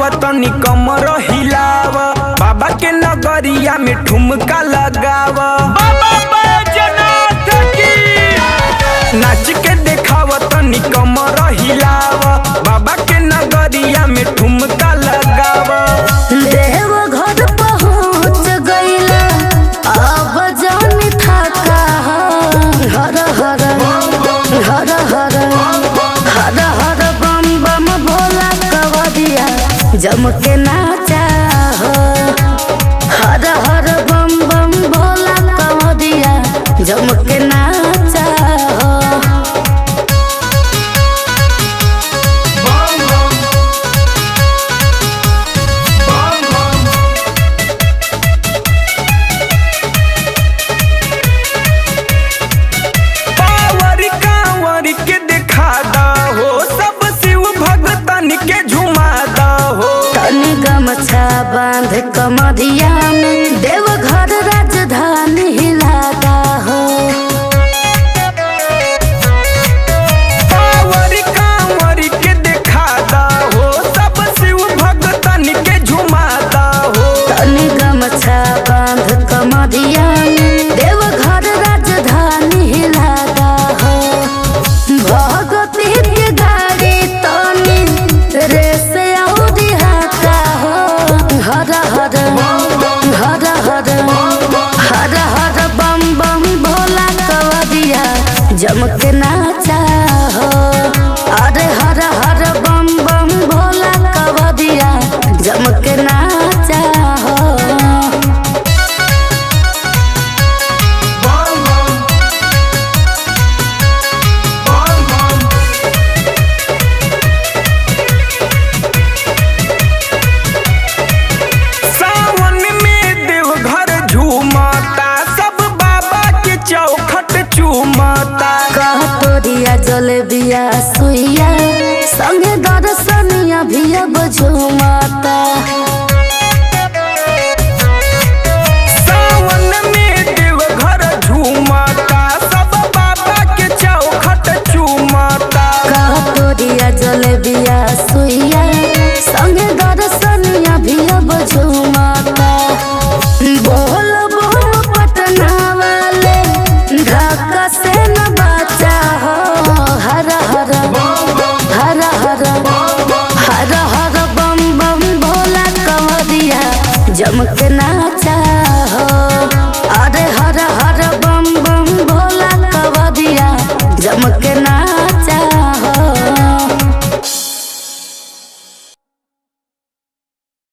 देखावा तनी कमर हिलाव, बाबा के नगरिया में ठुमका लगाव। नाच के देखावा तनी कमर हिलाव, बाबा के नगरिया में ठुमका लगाव। देव घर पहुँच गईला अब जानी थका, हर हर हर हर हर हर बम बम भोला कवरिया जम के नाचा हो। हर हर बम बम भोला कवरिया जम के नाचा हो। के दिखा दो सब शिव भगतन के झुमा दो। तनी गमछा बांध कमरिया में देव घर राजधानी हिलाता हो। पावर कांवरी के दिखा दो सब शिव भगतन के झुमा दो। तनी गमछा बांध कमरिया में देव घर राजधानी हिलाता हो। भगती के गाड़ी तनी रेस औरी हाथा हो। हर हर हर हर हर हर बम बम भोला कवरिया जम के नाचा हो। अरे हर हर बम बम भोला कवरिया जम के नाचा हो। कहतोरिया जलेबिया सुइया संगे दर्शनिया भी अब झूमता। सावन में देव घर झूमता, सब बाबा के चौखट चूमता। कहतोरिया जलेबिया सुइया संगे दर्शनिया भी अब झूमता। बोल बोल पटना वाले ढाका से न बचा हो। हर हर हर हर हर हर बम बम भोला कवरिया जम के नाचा हो। अरे हर हर बम बम भोला कवरिया जम के नाचा।